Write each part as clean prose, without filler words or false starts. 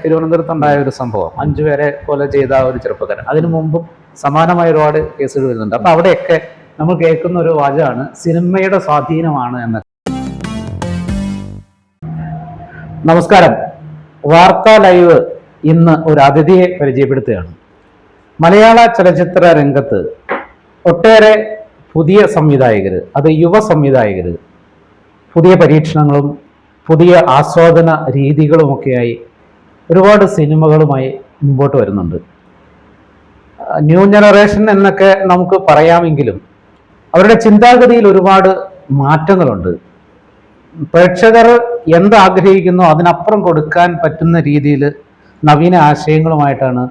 തിരുവനന്തപുരത്തുണ്ടായ ഒരു സംഭവം, 5 പേരെ കൊല ചെയ്ത ഒരു ചെറുപ്പക്കാരൻ. അതിനു മുമ്പും സമാനമായ ഒരുപാട് കേസുകൾ വരുന്നുണ്ട്. അപ്പൊ അവിടെയൊക്കെ നമ്മൾ കേൾക്കുന്ന ഒരു വാചകമാണ് സിനിമയുടെ സ്വാധീനമാണ് എന്ന്. നമസ്കാരം, വാർത്താ ലൈവ് ഇന്ന് ഒരു അതിഥിയെ പരിചയപ്പെടുത്തുകയാണ്. മലയാള ചലച്ചിത്ര രംഗത്ത് ഒട്ടേറെ പുതിയ സംവിധായകർ, അത് യുവ സംവിധായകർ, പുതിയ പരീക്ഷണങ്ങളും പുതിയ ആസ്വാദന രീതികളുമൊക്കെയായി ഒരുപാട് സിനിമകളുമായി മുമ്പോട്ട് വരുന്നുണ്ട്. ന്യൂ ജനറേഷൻ എന്നൊക്കെ നമുക്ക് പറയാമെങ്കിലും അവരുടെ ചിന്താഗതിയിൽ ഒരുപാട് മാറ്റങ്ങളുണ്ട്. പ്രേക്ഷകർ എന്താഗ്രഹിക്കുന്നോ അതിനപ്പുറം കൊടുക്കാൻ പറ്റുന്ന രീതിയിൽ നവീന ആശയങ്ങളുമായിട്ടാണ്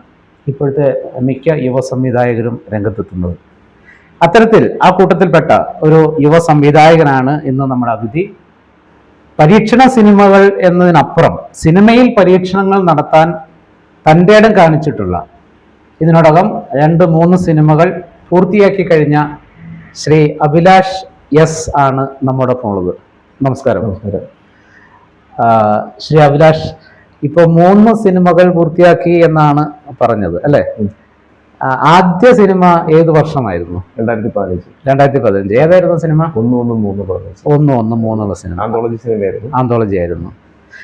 ഇപ്പോഴത്തെ മിക്ക യുവ സംവിധായകരും രംഗത്തെത്തുന്നത്. അത്തരത്തിൽ ആ കൂട്ടത്തിൽപ്പെട്ട ഒരു യുവ സംവിധായകനാണ് ഇന്ന് നമ്മുടെ അതിഥി. പരീക്ഷണ സിനിമകൾ എന്നതിനപ്പുറം സിനിമയിൽ പരീക്ഷണങ്ങൾ നടത്താൻ തൻ്റെ ഇടം കാണിച്ചിട്ടുള്ള, ഇതിനോടകം 2-3 സിനിമകൾ പൂർത്തിയാക്കി കഴിഞ്ഞ ശ്രീ അഭിലാഷ് എസ് ആണ് നമ്മോടൊപ്പം ഉള്ളത്. നമസ്കാരം. നമസ്കാരം. ശ്രീ അഭിലാഷ്, ഇപ്പോൾ 3 സിനിമകൾ പൂർത്തിയാക്കി എന്നാണ് പറഞ്ഞത് അല്ലേ? ആദ്യ സിനിമ ഏത് വർഷമായിരുന്നു? 2015. ഏതായിരുന്നു സിനിമ? 113 സിനിമ. ആന്തോളജി ആയിരുന്നു.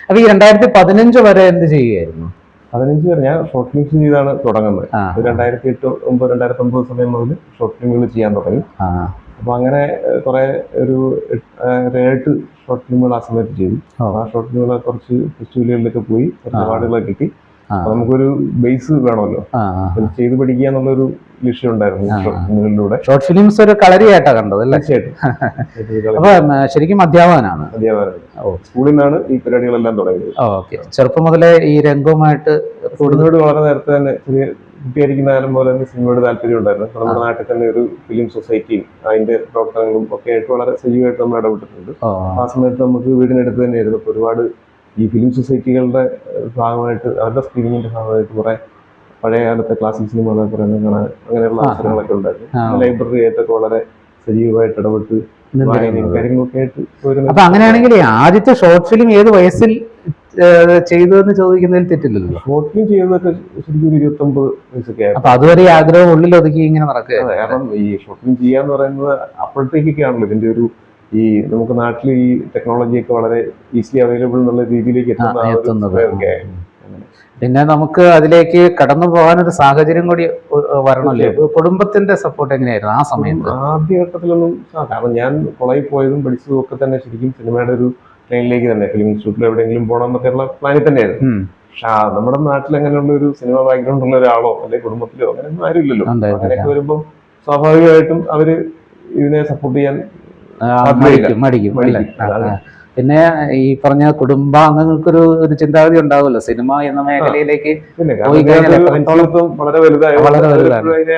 അപ്പൊ ഈ 2015 വരെ എന്ത് ചെയ്യുകയായിരുന്നു? 15 വരെ ഞാൻ ഷോർട്ട് ഫിലിംസ് ചെയ്താണ് തുടങ്ങുന്നത്. 2008, 2009 സമയം മുതൽ ഷോർട്ട് ഫിലിമുകൾ ചെയ്യാൻ തുടങ്ങി. അപ്പൊ അങ്ങനെ കുറെ ഒരു 7 ഷോർട്ട് ഫിലിമുകൾ ആ സമയത്ത് ചെയ്തു. ആ ഷോർട്ട് ഫിലിമുകൾ കുറച്ച് ഫെസ്റ്റിവലുകളിലൊക്കെ പോയി അവാർഡുകളൊക്കെ കിട്ടി. നമുക്കൊരു ബേസ് വേണമല്ലോ, ചെയ്ത് പഠിക്കുക എന്നുള്ളൊരു ലക്ഷ്യം ഉണ്ടായിരുന്നു. ഷോർട്ട് ഫിലിംസ് ഒരു കളരിയായിട്ടാ കണ്ടത് അല്ലേ? അപ്പൊ ശരിക്കും അധ്യാപകനാണ്. സ്കൂളിൽ നിന്നാണ് ഈ പരിപാടികളെല്ലാം തുടങ്ങിയത്. ഓക്കെ. ചെറുപ്പം മുതലേ ഈ രംഗവുമായിട്ട് കൂടുതലോട് വളരെ നേരത്തെ തന്നെ, ചെറിയ കുട്ടിയായിരിക്കുന്ന കാലം പോലെ തന്നെ സിനിമയോട് താല്പര്യം ഉണ്ടായിരുന്നു. നമ്മുടെ നാട്ടിൽ തന്നെ ഒരു ഫിലിം സൊസൈറ്റിയും അതിന്റെ പ്രവർത്തനങ്ങളും ഒക്കെ ആയിട്ട് വളരെ സജീവമായിട്ട് നമ്മൾ ഇടപെട്ടിട്ടുണ്ട്. ആ സമയത്ത് നമുക്ക് വീടിനടുത്ത് തന്നെയായിരുന്നു. ഒരുപാട് ഈ ഫിലിം സൊസൈറ്റികളുടെ ഭാഗമായിട്ട്, അവരുടെ സ്ക്രീനിങ്ങിന്റെ ഭാഗമായിട്ട് കുറെ പഴയ കാലത്തെ ക്ലാസിക് സിനിമകളൊക്കെ കാണാൻ അങ്ങനെയുള്ള അവസരങ്ങളൊക്കെ ഉണ്ടായിരുന്നു. ലൈബ്രറി ആയിട്ടൊക്കെ വളരെ സജീവമായിട്ട് ഇടപെട്ട് കാര്യങ്ങളൊക്കെ ആയിട്ട്. അപ്പൊ അങ്ങനെയാണെങ്കിൽ ആദ്യത്തെ ഷോർട്ട് ഫിലിം ഏത് വയസ്സിൽ ചെയ്തതെന്ന് ചോദിക്കുന്നതിൽ തെറ്റില്ലല്ലോ. ഷോർട്ട് ഫിലിം ചെയ്തതൊക്കെ ശരിക്കും 29 വയസ്സൊക്കെ ആയിരുന്നു. അപ്പൊ അതുവരെ ആഗ്രഹം ഉള്ളിൽ ഒതുക്കി ഇങ്ങനെ നടക്കുക. കാരണം ഈ ഷോർട്ട് ഫിലിം ചെയ്യാന്ന് പറയുന്നത് അപ്പോഴത്തേക്കൊക്കെയാണല്ലോ ഇതിന്റെ ഒരു ഈ നമുക്ക് നാട്ടിൽ ഈ ടെക്നോളജിയൊക്കെ വളരെ ഈസിലി അവൈലബിൾ എന്നുള്ള രീതിയിലേക്ക് എത്തുന്നത്. പിന്നെ നമുക്ക് അതിലേക്ക് കടന്നു പോകാനൊരു സാഹചര്യം കൂടി വരണമല്ലോ. കുടുംബത്തിന്റെ സപ്പോർട്ട് എങ്ങനെയായിരുന്നു ആ സമയത്ത്? ആദ്യഘട്ടത്തിലൊന്നും, കാരണം ഞാൻ കോളേജിൽ പോയതും പഠിച്ചതും ഒക്കെ തന്നെ ശരിക്കും സിനിമയുടെ ഒരു ലൈനിലേക്ക് തന്നെ, ഫിലിം ഇൻസ്റ്റിറ്റ്യൂട്ടിൽ എവിടെയെങ്കിലും പോകണം എന്നൊക്കെയുള്ള പ്ലാനിൽ തന്നെയായിരുന്നു. പക്ഷെ നമ്മുടെ നാട്ടിൽ അങ്ങനെയുള്ള ഒരു സിനിമ ബാക്ക്ഗ്രൗണ്ട് ഉള്ള ഒരാളോ അല്ലെങ്കിൽ കുടുംബത്തിലോ അങ്ങനെയൊന്നും ആരും ഇല്ലല്ലോ. അങ്ങനെയൊക്കെ വരുമ്പോൾ സ്വാഭാവികമായിട്ടും അവര് ഇതിനെ സപ്പോർട്ട് ചെയ്യാൻ മടിക്കും. പിന്നെ ഈ പറഞ്ഞ കുടുംബാംഗങ്ങൾക്കൊരു ചിന്താഗതി ഉണ്ടാവുമല്ലോ സിനിമ എന്ന മേഖലയിലേക്ക് വളരെ വലുതായി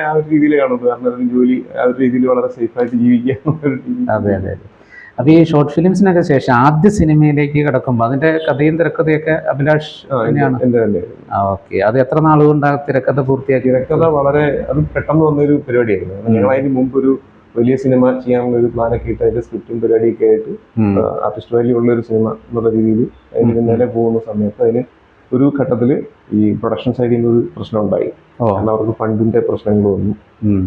ആ ഒരു രീതിയിൽ കാണുന്നത്. കാരണം ജോലി ആ ഒരു രീതിയിൽ വളരെ സേഫ് ആയിട്ട് ജീവിക്കാൻ. അതെ. അപ്പൊ ഈ ഷോർട്ട് ഫിലിംസിനൊക്കെ ശേഷം ആദ്യ സിനിമയിലേക്ക് കിടക്കുമ്പോൾ അതിന്റെ കഥയും തിരക്കഥയൊക്കെ അഭിലാഷ് തന്നെയാണ്? ഓക്കെ. അത് എത്ര നാളുകൊണ്ട് തിരക്കഥ പൂർത്തിയാക്കി? തിരക്കഥ വളരെ, അത് പെട്ടെന്ന് വന്നൊരു പരിപാടിയായിരുന്നു. ഞങ്ങൾ അതിന് മുമ്പ് ഒരു വലിയ സിനിമ ചെയ്യാനുള്ള ഒരു പ്ലാനൊക്കെ ഇട്ട് അതിന്റെ സ്ക്രിപ്റ്റും പരിപാടിയൊക്കെ ആയിട്ട് ആർട്ടിസ്റ്റ് വാല്യൂ ഉള്ള ഒരു സിനിമ എന്നുള്ള രീതിയിൽ അതിന് നേരെ പോകുന്ന സമയത്ത് അതിന് ഒരു ഘട്ടത്തിൽ ഈ പ്രൊഡക്ഷൻ സൈഡിൽ നിന്ന് ഒരു പ്രശ്നം ഉണ്ടായി. കാരണം അവർക്ക് ഫണ്ടിന്റെ പ്രശ്നങ്ങൾ വന്നു.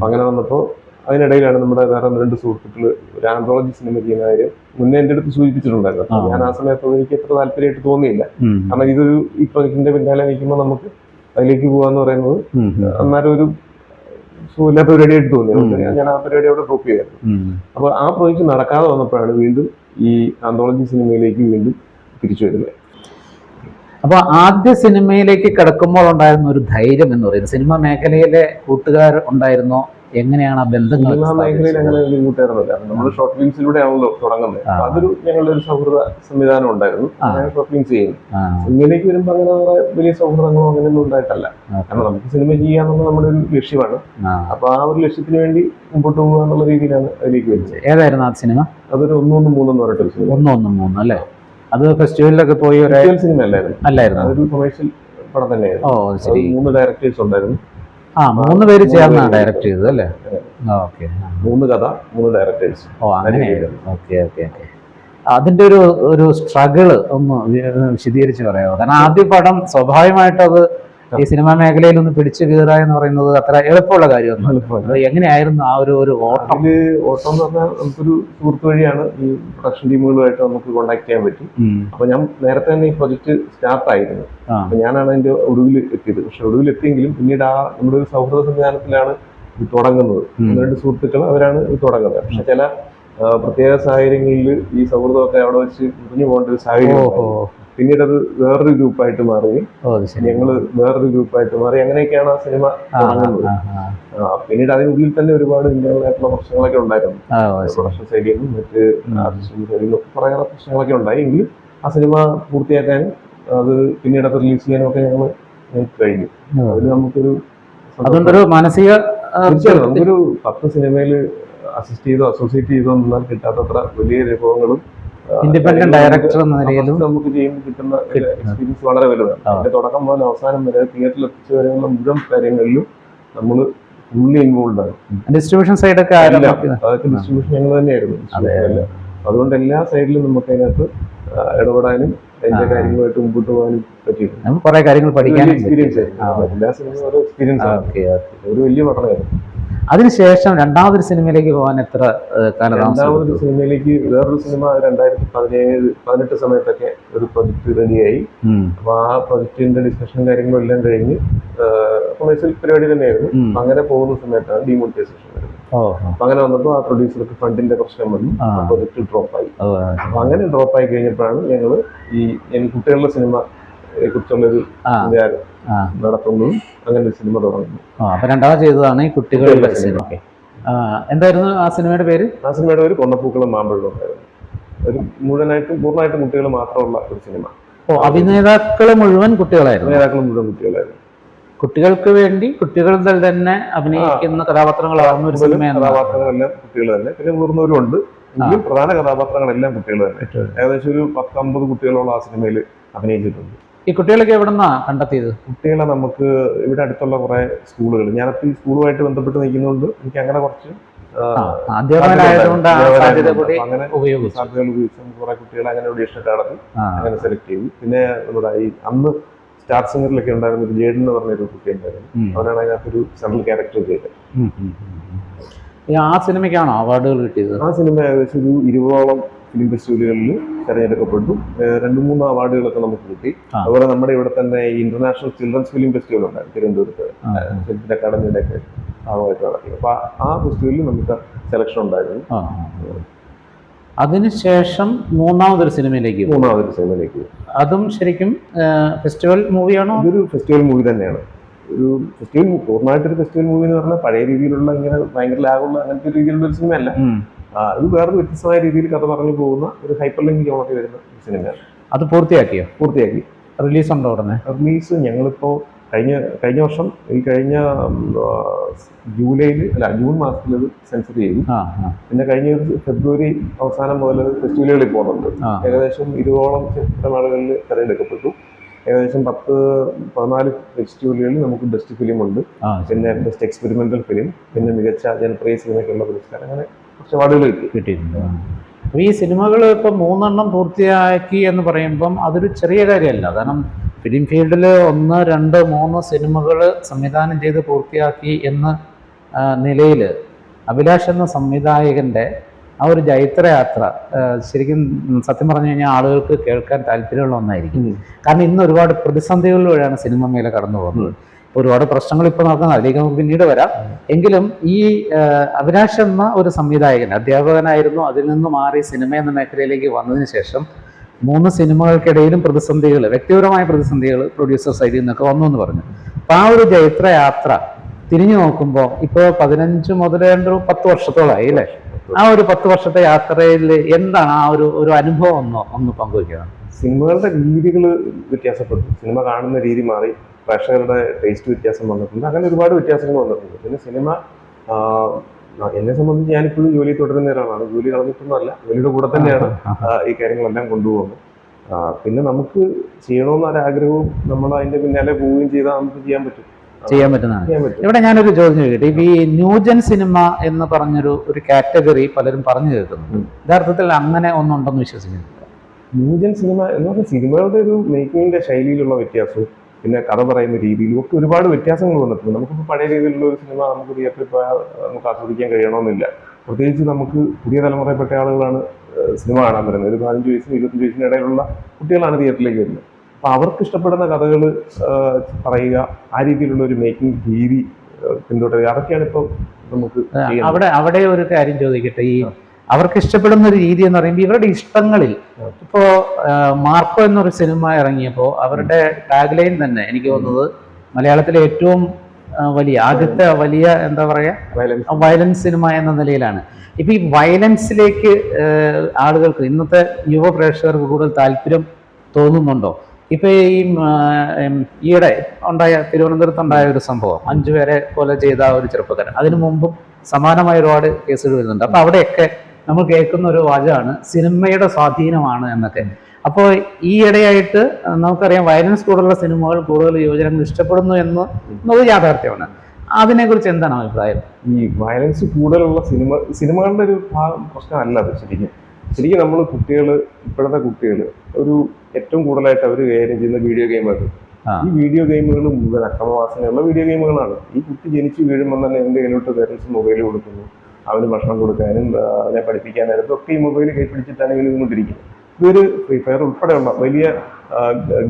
അങ്ങനെ വന്നപ്പോൾ അതിനിടയിലാണ് നമ്മുടെ വേറെ 2 സുഹൃത്തുക്കൾ ഒരു ആന്തോളജി സിനിമ ചെയ്യുന്ന കാര്യം മുന്നേ എൻ്റെ അടുത്ത് സൂചിപ്പിച്ചിട്ടുണ്ടായിരുന്നു. ഞാൻ ആ സമയത്ത് എനിക്ക് എത്ര താല്പര്യമായിട്ട് തോന്നിയില്ല. കാരണം ഇതൊരു ഈ പ്രൊജക്ടിന്റെ പിന്നാലെ നിൽക്കുമ്പോൾ നമുക്ക് അതിലേക്ക് പോകാന്ന് പറയുന്നത് അന്നേരം ഒരു സുഖമില്ലാത്ത പരിപാടിയായിട്ട് തോന്നി. ഞാൻ ആ പരിപാടി അവിടെ ഡ്രോപ്പ് ചെയ്തായിരുന്നു. അപ്പൊ ആ പ്രോജക്റ്റ് നടക്കാതെ വന്നപ്പോഴാണ് വീണ്ടും ഈ ആന്തോളജി സിനിമയിലേക്ക് വീണ്ടും തിരിച്ചു വരുന്നത്. അപ്പൊ ആദ്യ സിനിമയിലേക്ക് കിടക്കുമ്പോൾ ഉണ്ടായിരുന്ന ഒരു ധൈര്യം എന്ന് പറയുന്നത്, സിനിമ മേഖലയിലെ കൂട്ടുകാർ ഉണ്ടായിരുന്നോ? എങ്ങനെയാണ് ആ ബന്ധങ്ങൾ? സിനിമാ മേഖലയിൽ അങ്ങനെ വലിയ കൂട്ടുകാരൊന്നുമില്ല. നമ്മൾ ഷോർട്ട് ഫിലിംസിലൂടെ ആണല്ലോ തുടങ്ങുന്നത്. അതൊരു ഞങ്ങളുടെ ഒരു സൗഹൃദ സംവിധാനം ഉണ്ടായിരുന്നു. ഷോർട്ട് ഫിലിംസ് ചെയ്യുന്നു. സിനിമയിലേക്ക് വരുമ്പോൾ അങ്ങനെ വലിയ സൗഹൃദങ്ങളോ അങ്ങനെയൊന്നും ഉണ്ടായിട്ടല്ല. കാരണം നമുക്ക് സിനിമ ചെയ്യാന്നുള്ള നമ്മുടെ ഒരു ലക്ഷ്യമാണ്. അപ്പൊ ആ ഒരു ലക്ഷ്യത്തിന് വേണ്ടി മുമ്പോട്ട് പോകുക എന്നുള്ള രീതിയിലാണ് അതിലേക്ക് വരുന്നത്. ഏതായിരുന്നു ആ സിനിമ? അതൊരു 113 എന്ന് പറഞ്ഞിട്ടൊരു സിനിമ. 113 അല്ലേ? അത് ഫെസ്റ്റിവലിലൊക്കെ പോയി സിനിമ അല്ലായിരുന്നു. അതൊരു കൊമേഴ്ഷ്യൽ പടം തന്നെയായിരുന്നു. 3 ഡയറക്ടേഴ്സ് ഉണ്ടായിരുന്നു. 3 പേര് ചേർന്നാണ് ഡയറക്ട് ചെയ്തത് അല്ലേ? ഓക്കെ. 3 കഥ, 3 ഡയറക്ടേഴ്സ്. അങ്ങനെയായിരുന്നു. ഓക്കെ. അതിന്റെ ഒരു സ്ട്രഗിള് ഒന്ന് വിശദീകരിച്ച് പറയാമോ? കാരണം ആദ്യ പടം സ്വാഭാവികമായിട്ട് അത് ഈ സിനിമാ മേഖലയിൽ ഒന്ന് പിടിച്ചു കയറുക എന്ന് പറയുന്നത് അത്ര എളുപ്പമുള്ള കാര്യമൊന്നും. എങ്ങനെയായിരുന്നു ആ ഒരു ഓട്ടം? ഓട്ടം എന്ന് പറഞ്ഞാൽ നമുക്കൊരു സുഹൃത്ത് വഴിയാണ് ഈ പ്രൊഡക്ഷൻ ടീമുകളുമായിട്ട് നമുക്ക് കോൺടാക്ട് ചെയ്യാൻ പറ്റി. അപ്പൊ ഞാൻ നേരത്തെ തന്നെ ഈ പ്രൊജക്ട് സ്റ്റാർട്ട് ആയിരുന്നു. അപ്പൊ ഞാനാണ് അതിന്റെ ഒടുവിൽ എത്തിയത്. പക്ഷെ ഒടുവിൽ എത്തിയെങ്കിലും പിന്നീട് നമ്മുടെ ഒരു സൗഹൃദ സംവിധാനത്തിലാണ് ഇത് തുടങ്ങുന്നത്. രണ്ട് സുഹൃത്തുക്കൾ അവരാണ് ഇത് തുടങ്ങുന്നത്. പക്ഷെ ചില പ്രത്യേക സാഹചര്യങ്ങളിൽ ഈ സൗഹൃദമൊക്കെ അവിടെ വെച്ച് മുറിഞ്ഞു പോകേണ്ട ഒരു സാഹചര്യം. പിന്നീട് അത് വേറൊരു ഗ്രൂപ്പായിട്ട് മാറി, ഞങ്ങള് വേറൊരു ഗ്രൂപ്പായിട്ട് മാറി. അങ്ങനെയൊക്കെയാണ് ആ സിനിമ തുടങ്ങുന്നത്. പിന്നീട് അതിനുള്ളിൽ തന്നെ ഒരുപാട് ഇന്റർണായിട്ടുള്ള പ്രശ്നങ്ങളൊക്കെ ഉണ്ടായിരുന്നു. പ്രൊഡക്ഷൻ സൈഡിൽ മറ്റ് ആർട്ടിസ്റ്റ് സൈഡിലും കുറെ പ്രശ്നങ്ങളൊക്കെ ഉണ്ടായി. എങ്കിലും ആ സിനിമ പൂർത്തിയാക്കാനും അത് പിന്നീട് അത് റിലീസ് ചെയ്യാനും ഒക്കെ ഞങ്ങൾ കഴിഞ്ഞു. അതിൽ നമുക്കൊരു മാനസിക നമുക്കൊരു 10 സിനിമയിൽ അസിസ്റ്റ് ചെയ്തോ അസോസിയേറ്റ് ചെയ്തോ എന്നാൽ കിട്ടാത്തത്ര വലിയ അനുഭവങ്ങളും ഇൻഡിപെൻഡന്റ് ഡയറക്ടർ എന്ന നിലയിലും നമുക്ക് ചെയ്യുമ്പോൾ കിട്ടുന്ന എക്സ്പീരിയൻസ് വളരെ വലുതാണ്. അതിന്റെ തുടക്കം മുതൽ അവസാനം വരെ തിയേറ്ററിൽ എത്തിച്ചു വരെയുള്ള മുഴുവൻ കാര്യങ്ങളിലും നമ്മൾ ഫുള്ളി ഇൻവോൾവ് ആണ്. ഡിസ്ട്രിബ്യൂഷൻ സൈഡൊക്കെ അതൊക്കെ ഡിസ്ട്രിബ്യൂഷൻ ഞങ്ങൾ തന്നെയായിരുന്നു. അതുകൊണ്ട് എല്ലാ സൈഡിലും നമുക്ക് അതിനകത്ത് ഇടപെടാനും അതിന്റെ കാര്യങ്ങളുമായിട്ട് മുമ്പോട്ട് പോകാനും പറ്റിയിരുന്നു. കുറെ കാര്യങ്ങൾ പഠിക്കാനും എക്സ്പീരിയൻസ് ആയിരുന്നു. എല്ലാ സിനിമയും ഓരോ എക്സ്പീരിയൻസ് ആണ്. ഒരു വലിയ പഠനമായിരുന്നു. അതിനുശേഷം രണ്ടാമതൊരു സിനിമയിലേക്ക് പോകാൻ എത്ര കാലം? രണ്ടാമതൊരു സിനിമയിലേക്ക് വേറൊരു സിനിമ 2017-18 സമയത്തൊക്കെ ഒരു പ്രൊജക്ട് റെഡിയായി. അപ്പൊ ആ പ്രൊജക്ടിന്റെ ഡിസ്കഷൻ കാര്യങ്ങളും എല്ലാം കഴിഞ്ഞ് കൊമേഴ്സ്യൽ പരിപാടി തന്നെയായിരുന്നു. അങ്ങനെ പോകുന്ന സമയത്താണ് ഡിമോണിറ്റൈസേഷൻ വരുന്നത്. അപ്പൊ അങ്ങനെ വന്നപ്പോൾ ആ പ്രൊഡ്യൂസർക്ക് ഫണ്ടിന്റെ പ്രശ്നം വന്നു, പ്രൊജക്ട് ഡ്രോപ്പായി. അപ്പൊ അങ്ങനെ ഡ്രോപ്പായി കഴിഞ്ഞപ്പോഴാണ് ഞങ്ങള് ഈ കുട്ടികളുടെ സിനിമ കുറിച്ചുള്ളൊരു നടത്തുന്നതും അങ്ങനെ ഒരു സിനിമ തുടങ്ങുന്നു. അപ്പൊ രണ്ടാമത് ചെയ്തതാണ് ഈ കുട്ടികളുടെ സിനിമ. എന്തായിരുന്നു ആ സിനിമയുടെ പേര്? ആ സിനിമയുടെ പേര് കൊന്നപ്പൂക്കളും മാമ്പഴവും ആയിരുന്നു. ഒരു പൂർണ്ണമായിട്ടും കുട്ടികൾ മാത്രമുള്ള ഒരു സിനിമ. അഭിനേതാക്കള് മുഴുവൻ കുട്ടികളായിരുന്നു. കുട്ടികൾക്ക് വേണ്ടി കുട്ടികൾ തന്നെ അഭിനയിക്കുന്ന കഥാപാത്രങ്ങളാകുന്ന ഒരു സിനിമ. കഥാപാത്രങ്ങളെല്ലാം കുട്ടികൾ തന്നെ, പിന്നെ മുതിർന്നവരുണ്ട്. എങ്കിലും പ്രധാന കഥാപാത്രങ്ങളെല്ലാം കുട്ടികൾ തന്നെ. ഏകദേശം ഒരു 10-50 കുട്ടികളോളം ആ സിനിമയിൽ അഭിനയിച്ചിട്ടുണ്ട്. ഈ കുട്ടികളൊക്കെ എവിടെന്നാ കണ്ടെത്തിയത്? കുട്ടികളെ നമുക്ക് ഇവിടെ അടുത്തുള്ള കുറെ സ്കൂളുകൾ, ഞാനപ്പോൾ ഈ സ്കൂളുമായിട്ട് ബന്ധപ്പെട്ട് നിൽക്കുന്നതുകൊണ്ട് എനിക്ക് അങ്ങനെ കുറച്ച് അങ്ങനെ സാധ്യതകൾ ഉപയോഗിച്ച് കുറെ കുട്ടികളെ അങ്ങനെ ഓഡീഷൻ നടത്തി അങ്ങനെ സെലക്ട് ചെയ്തു. പിന്നെ നമ്മുടെ ഈ അന്ന് സ്റ്റാർ സിംഗറിലൊക്കെ ഉണ്ടായിരുന്ന ഒരു ജേഡൻ എന്ന് പറഞ്ഞൊരു കുട്ടി ഉണ്ടായിരുന്നു. അവനാണ് അതിനകത്തൊരു സെൻട്രൽ ക്യാരക്ടർ ചെയ്തത്. ആ സിനിമയ്ക്കാണോ അവാർഡുകൾ കിട്ടിയത്? ആ സിനിമ ഏകദേശം ഒരു 20ഓളം ഫിലിം ഫെസ്റ്റിവലുകളിൽ തിരഞ്ഞെടുക്കപ്പെട്ടു. 2-3 അവാർഡുകളൊക്കെ നമുക്ക് കിട്ടി. അതുപോലെ നമ്മുടെ ഇവിടെ തന്നെ ഈ ഇന്റർനാഷണൽ ചിൽഡ്രൻസ് ഫിലിം ഫെസ്റ്റിവൽ ഉണ്ടായിരുന്നു തിരുവനന്തപുരത്ത്, ചലച്ചിത്ര അക്കാദമിയുടെ ഒക്കെ ഭാഗമായിട്ട് നടത്തി. അപ്പൊ ആ ഫെസ്റ്റിവലിൽ നമുക്ക് സെലക്ഷൻ ഉണ്ടായിരുന്നു. അതിനുശേഷം മൂന്നാമതൊരു സിനിമയിലേക്ക്. അതും ശരിക്കും ഫെസ്റ്റിവൽ മൂവിയാണോ? ഇതൊരു ഫെസ്റ്റിവൽ മൂവി തന്നെയാണ്. ഒരു ഫെസ്റ്റിവൽ പൂർണ്ണമായിട്ടൊരു ഫെസ്റ്റിവൽ മൂവി എന്ന് പറഞ്ഞാൽ പഴയ രീതിയിലുള്ള ഇങ്ങനെ ഭയങ്കര ലാഗുള്ള അങ്ങനത്തെ രീതിയിലുള്ള ഒരു സിനിമയല്ല. ഇത് വേറൊരു വ്യത്യസ്തമായ രീതിയിൽ കഥ പറഞ്ഞു പോകുന്ന ഒരു ഹൈപ്പർ ലിങ്ക് ജോണറിൽ വരുന്ന സിനിമയാണ്. അത് പൂർത്തിയാക്കി. റിലീസ് ഉണ്ടോ ഉടനെ? റിലീസ് ഞങ്ങളിപ്പോ കഴിഞ്ഞ വർഷം കഴിഞ്ഞ ജൂൺ മാസത്തിൽ അത് സെൻസർ ചെയ്തു. പിന്നെ കഴിഞ്ഞ ഫെബ്രുവരി അവസാനം മുതൽ ഫെസ്റ്റിവലുകളിൽ പോകുന്നുണ്ട്. ഏകദേശം 20ഓളം ചിത്രമേളകളിൽ തിരഞ്ഞെടുക്കപ്പെട്ടു. ഏകദേശം 10-14 ഫെസ്റ്റിവലുകളിൽ നമുക്ക് ബെസ്റ്റ് ഫിലിം ഉണ്ട്, പിന്നെ ബെസ്റ്റ് എക്സ്പെരിമെന്റൽ ഫിലിം, പിന്നെ മികച്ച ജനപ്രിയ സിനിമയ്ക്കുള്ള പുരസ്കാരം, അങ്ങനെ കുറച്ച് അവാർഡുകൾ കിട്ടിയിട്ടുണ്ട്. ഈ സിനിമകൾ ഇപ്പം 3 എണ്ണം പൂർത്തിയാക്കി എന്ന് പറയുമ്പം അതൊരു ചെറിയ കാര്യമല്ല. കാരണം ഫിലിം ഫീൽഡിൽ 1, 2, 3 സിനിമകൾ സംവിധാനം ചെയ്ത് പൂർത്തിയാക്കി എന്ന നിലയിൽ അഭിലാഷ് എന്ന സംവിധായകൻ്റെ ആ ഒരു ജൈത്രയാത്ര ശരിക്കും സത്യം പറഞ്ഞു കഴിഞ്ഞാൽ ആളുകൾക്ക് കേൾക്കാൻ താല്പര്യമുള്ള ഒന്നായിരിക്കും. കാരണം ഇന്ന് ഒരുപാട് പ്രതിസന്ധികളിലൂടെയാണ് സിനിമ മേലെ കടന്നു പോകുന്നത്. ഒരുപാട് പ്രശ്നങ്ങൾ ഇപ്പോൾ നടക്കുന്നത്, അതിലേക്ക് നമുക്ക് പിന്നീട് വരാം. എങ്കിലും ഈ അഭിലാഷ് എന്ന ഒരു സംവിധായകൻ അധ്യാപകനായിരുന്നു, അതിൽ നിന്ന് മാറി സിനിമ എന്ന മേഖലയിലേക്ക് വന്നതിന് ശേഷം 3 സിനിമകൾക്കിടയിലും പ്രതിസന്ധികൾ, വ്യക്തിപരമായ പ്രതിസന്ധികൾ പ്രൊഡ്യൂസർ സൈഡിൽ നിന്നൊക്കെ വന്നു എന്ന് പറഞ്ഞു. അപ്പം ആ ഒരു ജൈത്രയാത്ര തിരിഞ്ഞു നോക്കുമ്പോൾ ഇപ്പോൾ 15 മുതൽ 10 വർഷത്തോളമായി അല്ലേ? ആ ഒരു 10 വർഷത്തെ യാത്രയിൽ എന്താണ് ആ ഒരു അനുഭവം ഒന്ന് പങ്കുവയ്ക്കുക? സിനിമകളുടെ രീതികൾ വ്യത്യാസപ്പെട്ടു, സിനിമ കാണുന്ന രീതി മാറി, പ്രേക്ഷകരുടെ ടേസ്റ്റ് വ്യത്യാസം വന്നിട്ടുണ്ട്, അങ്ങനെ ഒരുപാട് വ്യത്യാസങ്ങൾ വന്നിട്ടുണ്ട്. പിന്നെ സിനിമ എന്നെ സംബന്ധിച്ച് ഞാനിപ്പോഴും ജോലി തുടരുന്ന ഒരാളാണ്. ജോലി കളഞ്ഞിട്ടൊന്നുമല്ല, ജോലിയുടെ കൂടെ തന്നെയാണ് ഈ കാര്യങ്ങളെല്ലാം കൊണ്ടുപോകുന്നത്. പിന്നെ നമുക്ക് ചെയ്യണമെന്നൊരാഗ്രഹവും നമ്മൾ അതിൻ്റെ പിന്നാലെ പോവുകയും ചെയ്താൽ നമുക്ക് ചെയ്യാൻ പറ്റും. ചെയ്യാൻ പറ്റുന്നതാണ്. ചെയ്യാൻ പറ്റും. ഇവിടെ ഞാനൊരു ചോദ്യം ചോദിക്കട്ടെ, ഇപ്പൊ ഈ ന്യൂജൻ സിനിമ എന്ന് പറഞ്ഞൊരു കാറ്റഗറി പലരും പറഞ്ഞു കേൾക്കുന്നുണ്ട്. യഥാർത്ഥത്തിൽ അങ്ങനെ ഒന്നുണ്ടെന്ന് വിശ്വസിക്കുന്നില്ല. ന്യൂജൻ സിനിമ എന്ന് പറഞ്ഞാൽ സിനിമകളുടെ ഒരു മേക്കിങ്ങിന്റെ ശൈലിയിലുള്ള വ്യത്യാസവും പിന്നെ കഥ പറയുന്ന രീതിയിലും ഒക്കെ ഒരുപാട് വ്യത്യാസങ്ങൾ വന്നിട്ടുണ്ട്. നമുക്കിപ്പോൾ പഴയ രീതിയിലുള്ള ഒരു സിനിമ നമുക്ക് തിയേറ്ററിൽ പോയാൽ നമുക്ക് ആസ്വദിക്കാൻ കഴിയണമെന്നില്ല. പ്രത്യേകിച്ച് നമുക്ക് പുതിയ തലമുറയിൽപ്പെട്ട ആളുകളാണ് സിനിമ കാണാൻ വരുന്നത്. ഒരു 15 വയസ്സിനും 25 വയസ്സിനും ഇടയിലുള്ള കുട്ടികളാണ് തിയേറ്ററിലേക്ക് വരുന്നത്. അപ്പോൾ അവർക്ക് ഇഷ്ടപ്പെടുന്ന കഥകൾ പറയുക, ആ രീതിയിലുള്ള ഒരു മേക്കിംഗ് രീതി പിന്തുടരുക, അതൊക്കെയാണ് ഇപ്പോൾ നമുക്ക് അവിടെ ഒരു കാര്യം ചോദിക്കട്ടെ. ഈ അവർക്ക് ഇഷ്ടപ്പെടുന്ന ഒരു രീതി എന്ന് പറയുമ്പോൾ ഇവരുടെ ഇഷ്ടങ്ങളിൽ ഇപ്പോ മാർക്കോ എന്നൊരു സിനിമ ഇറങ്ങിയപ്പോൾ അവരുടെ ടാഗ് ലൈൻ തന്നെ എനിക്ക് തോന്നുന്നത് മലയാളത്തിലെ ഏറ്റവും ആദ്യത്തെ വലിയ എന്താ പറയാ വയലൻസ് സിനിമ എന്ന നിലയിലാണ്. ഇപ്പൊ ഈ വയലൻസിലേക്ക് ആളുകൾക്ക്, ഇന്നത്തെ യുവ പ്രേക്ഷകർക്ക് കൂടുതൽ താല്പര്യം തോന്നുന്നുണ്ടോ? ഇപ്പൊ ഈയിടെ തിരുവനന്തപുരത്തുണ്ടായ ഒരു സംഭവം, 5 പേരെ കൊല ചെയ്ത ഒരു ചെറുപ്പക്കാരൻ, അതിനു മുമ്പും സമാനമായ ഒരുപാട് കേസുകൾ വരുന്നുണ്ട്. അപ്പൊ അവിടെയൊക്കെ നമ്മൾ കേൾക്കുന്ന ഒരു വാചകമാണ് സിനിമയുടെ സ്വാധീനമാണ് എന്നൊക്കെ. അപ്പോൾ ഈ ഇടയായിട്ട് നമുക്കറിയാം വയലൻസ് കൂടുതലുള്ള സിനിമകൾ കൂടുതൽ യുവജനങ്ങൾ ഇഷ്ടപ്പെടുന്നു എന്നത് യാഥാർത്ഥ്യമാണ്. അതിനെക്കുറിച്ച് എന്താണ് അഭിപ്രായം? ഈ വയലൻസ് കൂടുതലുള്ള സിനിമകളുടെ ഒരു പ്രശ്നമല്ല അത്. ശരിക്കും നമ്മൾ ഇപ്പോഴത്തെ കുട്ടികൾ ഏറ്റവും കൂടുതലായിട്ട് അവർ കൈകാര്യം ചെയ്യുന്ന വീഡിയോ ഗെയിമുകൾ. ഈ വീഡിയോ ഗെയിമുകൾ മുഴുവൻ അക്രമവാസനയുള്ള വീഡിയോ ഗെയിമുകളാണ്. ഈ കുട്ടി ജനിച്ച് വീഴുമ്പോൾ തന്നെ എൻ്റെ കയ്യിലോട്ട് പേരൻസ് മൊബൈൽ കൊടുക്കുന്നു. അവന് ഭക്ഷണം കൊടുക്കാനും അവനെ പഠിപ്പിക്കാനായിട്ടും ഒക്കെ ഈ മൊബൈൽ കൈപ്പിടിച്ചിട്ടാണ് ഇവർ നിന്നുകൊണ്ടിരിക്കുന്നത്. ഇതൊരു ഫ്രീ ഫയർ ഉൾപ്പെടെയുള്ള വലിയ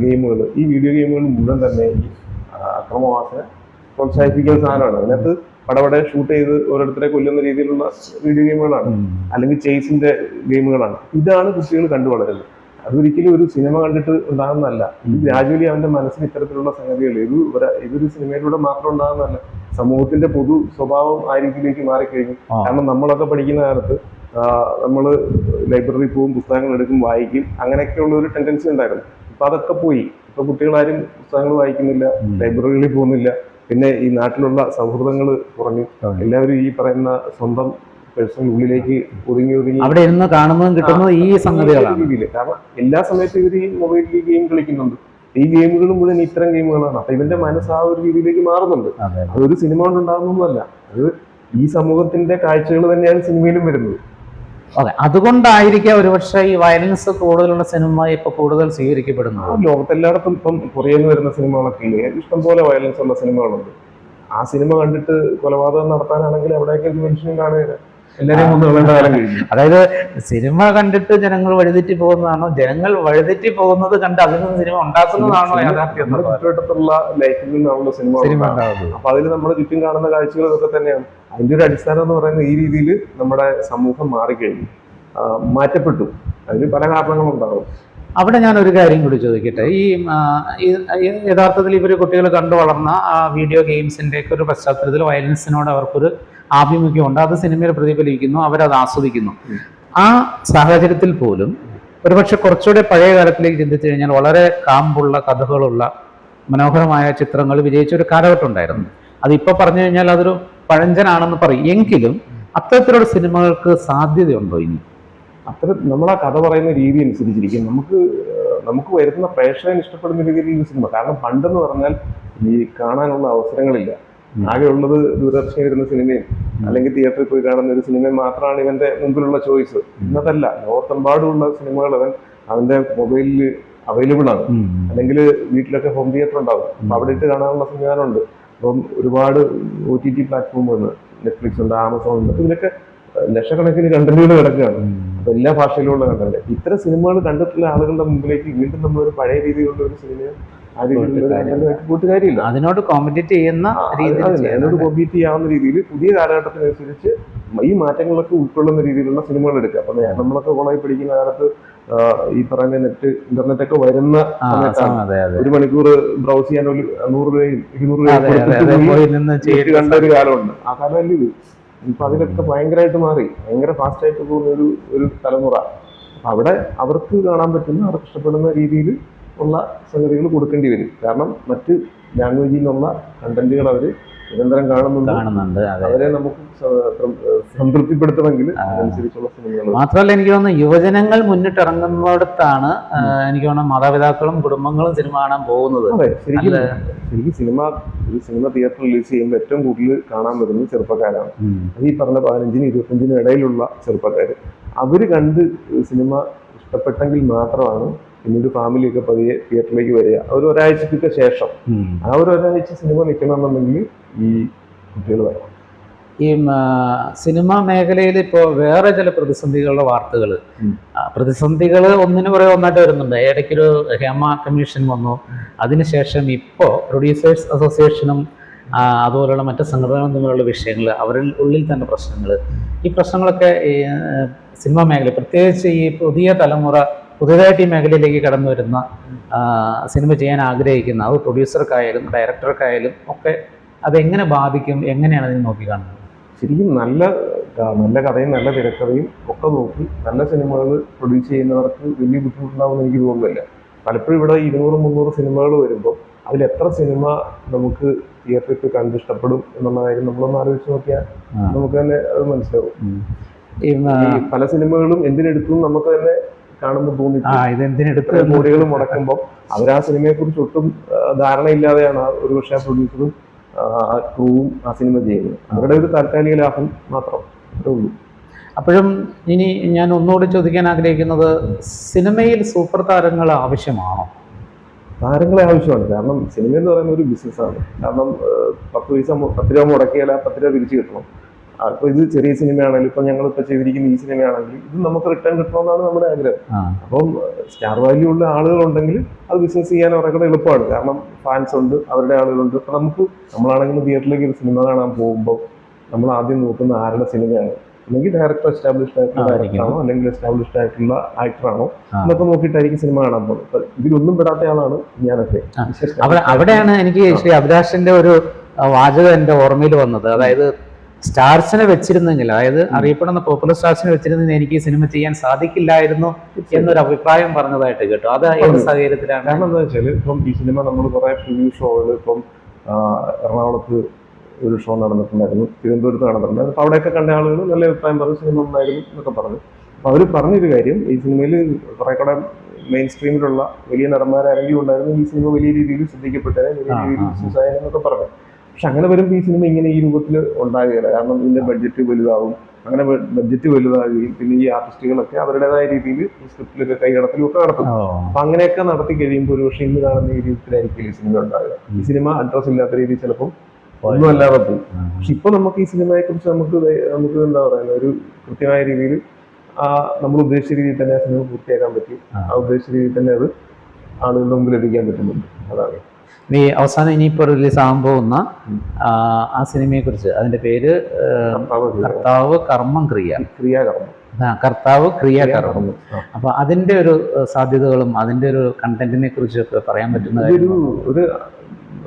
ഗെയിമുകൾ, ഈ വീഡിയോ ഗെയിമുകൾ മുഴുവൻ തന്നെ ഈ അക്രമവാസന പ്രോത്സാഹിപ്പിക്കുന്ന സാധനമാണ്. അതിനകത്ത് പടപടെ ഷൂട്ട് ചെയ്ത് ഓരോരുത്തരെ കൊല്ലുന്ന രീതിയിലുള്ള വീഡിയോ ഗെയിമുകളാണ്, അല്ലെങ്കിൽ ചേസിന്റെ ഗെയിമുകളാണ്. ഇതാണ് കുട്ടികൾ കണ്ടു വളരുന്നത്. അതൊരിക്കലും ഒരു സിനിമ കണ്ടിട്ട് ഉണ്ടാകുന്നതല്ല. ഇത് ഗ്രാജുവലി അവന്റെ മനസ്സിന് ഇത്തരത്തിലുള്ള സംഗതികൾ ഇതൊരു സിനിമയിലൂടെ മാത്രം ഉണ്ടാകുന്നതല്ല. സമൂഹത്തിന്റെ പൊതു സ്വഭാവം ആ രീതിയിലേക്ക് മാറിക്കഴിഞ്ഞു. കാരണം നമ്മളൊക്കെ പഠിക്കുന്ന കാലത്ത് നമ്മൾ ലൈബ്രറി പോവും, പുസ്തകങ്ങൾ എടുക്കും, വായിക്കും, അങ്ങനെയൊക്കെയുള്ള ഒരു ടെൻഡൻസി ഉണ്ടായിരുന്നു. ഇപ്പൊ അതൊക്കെ പോയി. ഇപ്പൊ കുട്ടികളാരും പുസ്തകങ്ങൾ വായിക്കുന്നില്ല, ലൈബ്രറികളിൽ പോകുന്നില്ല. പിന്നെ ഈ നാട്ടിലുള്ള സൗഹൃദങ്ങൾ കുറഞ്ഞു. എല്ലാവരും ഈ പറയുന്ന സ്വന്തം പേഴ്സണൽ ഉള്ളിലേക്ക് ഒതുങ്ങി അവിടെ ഇരുന്ന് കാണുന്നതും കിട്ടുന്നതും ഈ സംഗതികളാണ്. കാരണം എല്ലാ സമയത്തും ഇവർ ഈ മൊബൈലിൽ ഗെയിം കളിക്കുന്നുണ്ട്. ഈ ഗെയിമുകളും മുഴുവൻ ഇത്തരം ഗെയിമുകളാണ്. അപ്പൊ ഇവന്റെ മനസ്സ് ആ ഒരു രീതിയിലേക്ക് മാറുന്നുണ്ട്. അതൊരു സിനിമ കൊണ്ടുണ്ടാകുന്നൊന്നുമല്ല, അത് ഈ സമൂഹത്തിന്റെ കാഴ്ചകൾ തന്നെയാണ് സിനിമയിലും വരുന്നത്. അതെ, അതുകൊണ്ടായിരിക്കാം ഒരുപക്ഷെ ഈ വയലൻസ് കൂടുതലുള്ള സിനിമ ഇപ്പൊ കൂടുതൽ സ്വീകരിക്കപ്പെടുന്നത്. ലോകത്തെല്ലായിടത്തും ഇപ്പം പുറയേന്ന് വരുന്ന സിനിമകളൊക്കെ ഇല്ലേ, ഇഷ്ടംപോലെ വയലൻസ് ഉള്ള സിനിമകളുണ്ട്. ആ സിനിമ കണ്ടിട്ട് കൊലപാതകം നടത്താനാണെങ്കിൽ അവിടെയൊക്കെ മനുഷ്യനും കാണുക, എല്ലാവരെയും കൊന്നുകളേണ്ട കാലം കഴിഞ്ഞു. അതായത് സിനിമ കണ്ടിട്ട് ജനങ്ങൾ വഴിതെറ്റി പോകുന്നതാണോ, ജനങ്ങൾ വഴിതെറ്റി പോകുന്നത് കണ്ട് അതിൽ നിന്ന് സിനിമ ഉണ്ടാക്കുന്നതാണോ യാഥാർത്ഥ്യം? ചുറ്റുവട്ടത്തുള്ള ലൈഫിൽ നിന്നാണല്ലോ സിനിമ ഉണ്ടാകുന്നത്. അപ്പൊ അതിൽ നമ്മുടെ ചുറ്റും കാണുന്ന കാഴ്ചകൾ ഇതൊക്കെ തന്നെയാണ്. അതിന്റെ ഒരു അടിസ്ഥാനം എന്ന് പറയുന്നത് ഈ രീതിയിൽ നമ്മുടെ സമൂഹം മാറിക്കഴിഞ്ഞു, മാറ്റപ്പെട്ടു. അതിന് പല കാരണങ്ങളുണ്ടാകും. അവിടെ ഞാൻ ഒരു കാര്യം കൂടി ചോദിക്കട്ടെ. ഈ യഥാർത്ഥത്തിൽ ഇവർ കുട്ടികൾ കണ്ടു വളർന്ന ആ വീഡിയോ ഗെയിംസിന്റെ ഒക്കെ ഒരു പശ്ചാത്തലത്തിൽ വയലൻസിനോട് അവർക്കൊരു ആഭിമുഖ്യമുണ്ട്, അത് സിനിമയിൽ പ്രതിഫലിക്കുന്നു, അവരത് ആസ്വദിക്കുന്നു. ആ സാഹചര്യത്തിൽ പോലും ഒരുപക്ഷെ കുറച്ചുകൂടെ പഴയ കാലത്തിലേക്ക് ചിന്തിച്ചു കഴിഞ്ഞാൽ വളരെ കാമ്പുള്ള കഥകളുള്ള മനോഹരമായ ചിത്രങ്ങൾ വിജയിച്ച ഒരു കാലഘട്ടം ഉണ്ടായിരുന്നു. അതിപ്പോൾ പറഞ്ഞു കഴിഞ്ഞാൽ അതൊരു പഴഞ്ചനാണെന്ന് പറയും. എങ്കിലും അത്തരത്തിലുള്ള സിനിമകൾക്ക് സാധ്യതയുണ്ടോ ഇനി? നമ്മൾ ആ കഥ പറയുന്ന രീതി അനുസരിച്ചിരിക്കും നമുക്ക് വരുന്ന പ്രേക്ഷകന് ഇഷ്ടപ്പെടുന്ന രീതിയിലുള്ള സിനിമ. കാരണം പണ്ടെന്ന് പറഞ്ഞാൽ ഈ കാണാനുള്ള അവസരങ്ങളില്ല. ആകെ ഉള്ളത് ദൂരദർശനിൽ വരുന്ന സിനിമയും അല്ലെങ്കിൽ തിയേറ്ററിൽ പോയി കാണുന്ന ഒരു സിനിമയും മാത്രമാണ് ഇവന്റെ മുമ്പിലുള്ള ചോയ്സ്. ഇന്നതല്ല, ലോകത്തെമ്പാടുമുള്ള സിനിമകൾ അവന്റെ മൊബൈലിൽ അവൈലബിൾ ആണ്, അല്ലെങ്കിൽ വീട്ടിലൊക്കെ ഹോം തിയേറ്റർ ഉണ്ടാവും. അപ്പൊ അവിടെ ഇട്ട് കാണാനുള്ള സംവിധാനമുണ്ട്. അപ്പം ഒരുപാട് OTT പ്ലാറ്റ്ഫോമുണ്ട്, നെറ്റ്ഫ്ലിക്സ് ഉണ്ട്, ആമസോൺ ഉണ്ട്. ഇതിലൊക്കെ ലക്ഷക്കണക്കിന് കണ്ടന്റുകൾ കിടക്കുകയാണ്. അപ്പൊ എല്ലാ ഭാഷയിലുള്ള കണ്ടന്റ്. ഇത്തരം സിനിമകൾ കണ്ടിട്ടുള്ള ആളുകളുടെ മുമ്പിലേക്ക് വീണ്ടും നമ്മളൊരു പഴയ രീതിയിലുള്ള ഒരു സിനിമയെ കൂട്ടുകാരിയില്ല, അതിനോട് കോമ്പറ്റീറ്റ് ചെയ്യുന്ന അതിനോട് കോമ്പീറ്റ് ചെയ്യാവുന്ന രീതിയിൽ പുതിയ കാലഘട്ടത്തിനനുസരിച്ച് ഈ മാറ്റങ്ങളൊക്കെ ഉൾക്കൊള്ളുന്ന രീതിയിലുള്ള സിനിമകൾ എടുക്കുക. അപ്പൊ നമ്മളൊക്കെ കോളേജിൽ പഠിക്കുന്ന കാലത്ത് ഈ പറയുന്ന ഇന്റർനെറ്റ് ഒക്കെ വരുന്ന സമയത്താണ് 1 മണിക്കൂർ ബ്രൗസ് ചെയ്യാൻ 100 രൂപയും 200 രൂപയും കണ്ട ഒരു കാലമുണ്ട്. ആ കാലമല്ല ഇത്. ഇപ്പൊ അതിലൊക്കെ ഭയങ്കരമായിട്ട് മാറി, ഭയങ്കര ഫാസ്റ്റ് ആയിട്ട് പോകുന്ന ഒരു തലമുറ. അവിടെ അവർക്ക് കാണാൻ പറ്റുന്ന, അവർക്ക് ഇഷ്ടപ്പെടുന്ന രീതിയിൽ ഉള്ള സംഗതികൾ കൊടുക്കേണ്ടി വരും. കാരണം മറ്റ് ലാംഗ്വേജിൽ നിന്നുള്ള കണ്ടന്റുകൾ അവർ നിരന്തരം കാണുന്നുണ്ട്. അതെ. അവരെ നമുക്ക് സംതൃപ്തിപ്പെടുത്തണമെങ്കിൽ അതനുസരിച്ചുള്ള സിനിമകൾ. മാത്രമല്ല എനിക്ക് തോന്നുന്നു യുവജനങ്ങൾ മുന്നിട്ടിറങ്ങുന്നിടത്താണ് എനിക്ക് തോന്നുന്നു മാതാപിതാക്കളും കുടുംബങ്ങളും സിനിമ കാണാൻ പോകുന്നത്. അതെ, ശരിക്കും ഒരു സിനിമ തിയേറ്ററിൽ റിലീസ് ചെയ്യുമ്പോൾ ഏറ്റവും കൂടുതൽ കാണാൻ വരുന്നത് ചെറുപ്പക്കാരാണ്. അത് ഈ പറഞ്ഞ 15-നും 25-നും ഇടയിലുള്ള ചെറുപ്പക്കാർ. അവര് കണ്ട് സിനിമ ഇഷ്ടപ്പെട്ടെങ്കിൽ മാത്രമാണ് പിന്നീട് ഫാമിലിയൊക്കെ പതിയെ തിയേറ്ററിലേക്ക് വരിക. ഒരാഴ്ചക്കൊക്കെ ശേഷം ആ ഒരാഴ്ച സിനിമ നിൽക്കണമെന്നുണ്ടെങ്കിൽ ഈ കുട്ടികൾ വരണം. ഈ സിനിമാ മേഖലയിൽ ഇപ്പോൾ വേറെ ചില പ്രതിസന്ധികളുടെ വാർത്തകൾ, പ്രതിസന്ധികൾ ഒന്നിനു പുറകെ ഒന്നായിട്ട് വരുന്നുണ്ട്. ഇടയ്ക്കൊരു ഹേമ കമ്മീഷൻ വന്നു. അതിനുശേഷം ഇപ്പോൾ പ്രൊഡ്യൂസേഴ്സ് അസോസിയേഷനും അതുപോലെയുള്ള മറ്റ് സംഘടനകളും തമ്മിലുള്ള വിഷയങ്ങൾ, അവരിൽ ഉള്ളിൽ തന്നെ പ്രശ്നങ്ങൾ, ഈ പ്രശ്നങ്ങളൊക്കെ ഈ സിനിമാ മേഖല, പ്രത്യേകിച്ച് ഈ പുതിയ തലമുറ പുതിയതായിട്ട് ഈ മേഖലയിലേക്ക് കടന്നു വരുന്ന സിനിമ ചെയ്യാൻ ആഗ്രഹിക്കുന്ന അത് പ്രൊഡ്യൂസർക്കായാലും ഡയറക്ടർക്കായാലും ഒക്കെ അതെങ്ങനെ ബാധിക്കും, എങ്ങനെയാണ് അതിന് നോക്കിക്കാണുന്നത്? ശരിക്കും നല്ല കഥയും നല്ല തിരക്കഥയും ഒക്കെ നോക്കി നല്ല സിനിമകൾ പ്രൊഡ്യൂസ് ചെയ്യുന്നവർക്ക് വലിയ ബുദ്ധിമുട്ടുണ്ടാവുമെന്ന് എനിക്ക് തോന്നുന്നില്ല. പലപ്പോഴും ഇവിടെ 200-300 സിനിമകൾ വരുമ്പോൾ അതിൽ എത്ര സിനിമ നമുക്ക് തിയേറ്ററിൽ കണ്ടിഷ്ടപ്പെടും എന്നുള്ള കാര്യം നമ്മളൊന്ന് ആലോചിച്ച് നോക്കിയാൽ നമുക്ക് തന്നെ അത് മനസ്സിലാവും. ഈ പല സിനിമകളും എന്തിനെടുത്തു നമുക്ക് തന്നെ കാണുമ്പോൾ തോന്നി കോടികൾ മുടക്കുമ്പോൾ അവർ ആ സിനിമയെ കുറിച്ച് ഒട്ടും ധാരണയില്ലാതെയാണ് ഒരുപക്ഷെ ആ പ്രൊഡ്യൂസറും ക്രൂവും ആ സിനിമ ചെയ്യുന്നത്. അവരുടെ ഒരു താൽക്കാലിക ലാഭം മാത്രം ഉള്ളൂ. അപ്പോഴും ഇനി ഞാൻ ഒന്നുകൂടി ചോദിക്കാൻ ആഗ്രഹിക്കുന്നത്, സിനിമയിൽ സൂപ്പർ താരങ്ങൾ ആവശ്യമാണോ? താരങ്ങളെ ആവശ്യമാണ്. കാരണം സിനിമ എന്ന് പറയുന്ന ഒരു ബിസിനസ്സാണ്. കാരണം 10 രൂപ മുടക്കിയാൽ 10 രൂപ തിരിച്ചു കിട്ടണം. അപ്പോൾ ഇത് ചെറിയ സിനിമയാണെങ്കിലും ഇപ്പം ഞങ്ങളിപ്പോൾ ചെയ്തിരിക്കുന്ന ഈ സിനിമയാണെങ്കിൽ ഇത് നമുക്ക് റിട്ടേൺ കിട്ടണമെന്നാണ് നമ്മുടെ ആഗ്രഹം. അപ്പം സ്റ്റാർ വാല്യൂ ഉള്ള ആളുകളുണ്ടെങ്കിൽ അത് ബിസിനസ് ചെയ്യാൻ അവരുടെ എളുപ്പമാണ്. കാരണം ഫാൻസ് ഉണ്ട്, അവരുടെ ആളുകളുണ്ട്. അപ്പം നമ്മളാണെങ്കിലും തിയേറ്ററിലേക്ക് ഒരു സിനിമ കാണാൻ പോകുമ്പോൾ നമ്മൾ ആദ്യം നോക്കുന്ന ആരുടെ സിനിമയാണ്, അല്ലെങ്കിൽ ഡയറക്ടർ എസ്റ്റാബ്ലിഷ്ഡ് ആയിട്ടുള്ള ഡയറക്ടറാണോ അല്ലെങ്കിൽ എസ്റ്റാബ്ലിഷ്ഡ് ആയിട്ടുള്ള ആക്ടറാണോ എന്നൊക്കെ നോക്കിയിട്ടായിരിക്കും സിനിമ കാണാൻ പോകുന്നത്. ഇതിലൊന്നും പെടാത്ത ആളാണ് ഞാനൊക്കെ. അവിടെയാണ് എനിക്ക് ശ്രീ അഭിലാഷിന്റെ ഒരു വാചകം എൻ്റെ ഓർമ്മയിൽ വന്നത്. അതായത് സ്റ്റാർസിനെ വെച്ചിരുന്നെങ്കിൽ, അതായത് അറിയപ്പെടുന്ന പോപ്പുലർ സ്റ്റാർസിനെ വെച്ചിരുന്നെങ്കിൽ എനിക്ക് ഈ സിനിമ ചെയ്യാൻ സാധിക്കില്ലായിരുന്നു എന്നൊരു അഭിപ്രായം പറഞ്ഞതായിട്ട് കേട്ടോ. അത് ഏത് സാഹചര്യത്തിലാണ്? കാരണം എന്താ വെച്ചാൽ ഇപ്പം ഈ സിനിമ നമ്മൾ കുറെ പ്രിവ്യൂ ഷോകൾ ഇപ്പം എറണാകുളത്ത് ഒരു ഷോ നടന്നിട്ടുണ്ടായിരുന്നു, തിരുവനന്തപുരത്ത് നടന്നിട്ടുണ്ട്. അപ്പോൾ അവിടെയൊക്കെ കണ്ട ആളുകൾ നല്ല അഭിപ്രായം പറഞ്ഞു, സിനിമ നന്നായിരുന്നു എന്നൊക്കെ പറഞ്ഞു. അപ്പോൾ അവർ പറഞ്ഞൊരു കാര്യം, ഈ സിനിമയിൽ കുറെ കൂടെ മെയിൻ സ്ട്രീമിലുള്ള വലിയ നടന്മാരാരെങ്കിലും ഉണ്ടായിരുന്നു ഈ സിനിമ വലിയ രീതിയിൽ ശ്രദ്ധിക്കപ്പെട്ടതിനെ, വലിയ രീതിയിൽ ബിസിനസ് ആയെന്നൊക്കെ പറഞ്ഞു. പക്ഷെ അങ്ങനെ വരുമ്പോൾ ഈ സിനിമ ഇങ്ങനെ ഈ രൂപത്തിൽ ഉണ്ടാകുകയില്ല. കാരണം ഇതിന്റെ ബഡ്ജറ്റ് വലുതാവും. അങ്ങനെ ബഡ്ജറ്റ് വലുതാകുകയും പിന്നെ ഈ ആർട്ടിസ്റ്റുകളൊക്കെ അവരുടേതായ രീതിയിൽ സ്ക്രിപ്റ്റിലൊക്കെ കൈകടത്തിലും ഒക്കെ നടത്തും. അപ്പൊ അങ്ങനെയൊക്കെ നടത്തി കഴിയുമ്പോൾ ഒരു പക്ഷേ ഇന്ന് കാണുന്ന ഈ രീതിയിലായിരിക്കും ഈ സിനിമ ഉണ്ടാകുക. ഈ സിനിമ അഡ്രസ് ഇല്ലാത്ത രീതിയിൽ ചിലപ്പോൾ ഒന്നും അല്ലാതെ പോകും. പക്ഷെ ഇപ്പൊ നമുക്ക് ഈ സിനിമയെ കുറിച്ച് നമുക്ക് എന്താ പറയുക, ഒരു കൃത്യമായ രീതിയിൽ നമ്മൾ ഉദ്ദേശിച്ച രീതിയിൽ തന്നെ ആ സിനിമ പൂർത്തിയാക്കാൻ പറ്റി. ആ ഉദ്ദേശിച്ച രീതിയിൽ തന്നെ അത് ആളുകളുടെ മുമ്പിൽ എത്തിക്കാൻ പറ്റുന്നുണ്ട്. അതാണ് ഈ അവസാനം ഇനിയിപ്പോൾ റിലീസ് ആകാൻ പോകുന്ന ആ സിനിമയെ കുറിച്ച്, അതിന്റെ പേര് കർത്താവ് കർമ്മം കർത്താവ് ക്രിയാകർമ്മം. അപ്പൊ അതിന്റെ ഒരു സാധ്യതകളും അതിന്റെ ഒരു കണ്ടന്റിനെ കുറിച്ചൊക്കെ പറയാൻ പറ്റുന്ന ഒരു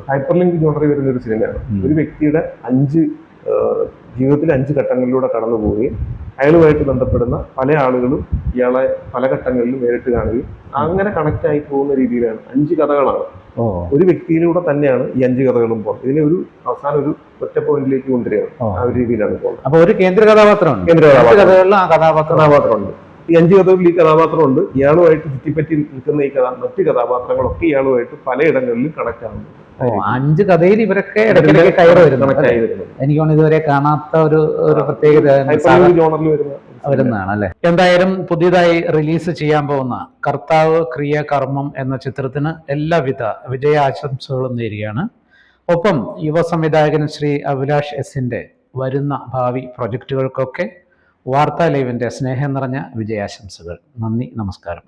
ഹൈപ്പർ ലിങ്ക് ജോണറിൽ വരുന്ന ഒരു സിനിമയാണ്. ഒരു വ്യക്തിയുടെ ജീവിതത്തിൽ 5 ഘട്ടങ്ങളിലൂടെ കടന്നു പോവുകയും അയാളുമായിട്ട് ബന്ധപ്പെടുന്ന പല ആളുകളും ഇയാളെ പല ഘട്ടങ്ങളിലും നേരിട്ട് കാണുകയും അങ്ങനെ കണക്ട് ആയി പോകുന്ന രീതിയിലാണ്. 5 കഥകളാണ്. ഒരു വ്യക്തിയിലൂടെ തന്നെയാണ് ഈ 5 കഥകളും പോകുന്നത്. ഇതിനെ ഒരു അവസാനം ഒരു ഒറ്റ പോയിന്റിലേക്ക് കൊണ്ടുവരികയാണ്. ആ ഒരു രീതിയിലാണ് പോകുന്നത്. അപ്പൊ ഒരു കേന്ദ്ര കഥാപാത്രമുണ്ട്. കഥാപാത്രമുണ്ട്. ഈ 5 കഥകളിൽ ഈ കഥാപാത്രമുണ്ട്. ഇയാളുമായിട്ട് ചുറ്റിപ്പറ്റി നിൽക്കുന്ന ഈ മറ്റ് കഥാപാത്രങ്ങളൊക്കെ ഇയാളുമായിട്ട് പലയിടങ്ങളിലും കണക്ട് ആവുന്നു. 5 കഥയിൽ ഇവരൊക്കെ ഇടയ്ക്കിടയ്ക്ക് കയറി വരുന്നത് എനിക്ക് തോന്നുന്നു ഇതുവരെ കാണാത്ത ഒരു പ്രത്യേകത വരുന്നതാണ് അല്ലെ. എന്തായാലും പുതിയതായി റിലീസ് ചെയ്യാൻ പോകുന്ന കർത്താവ് ക്രിയാകർമ്മം എന്ന ചിത്രത്തിന് എല്ലാവിധ വിജയാശംസകളും നേരുകയാണ്. ഒപ്പം യുവ സംവിധായകൻ ശ്രീ അഭിലാഷ് എസിന്റെ വരുന്ന ഭാവി പ്രൊജക്റ്റുകൾക്കൊക്കെ വാർത്താ ലൈവിന്റെ സ്നേഹം നിറഞ്ഞ വിജയാശംസകൾ. നന്ദി, നമസ്കാരം.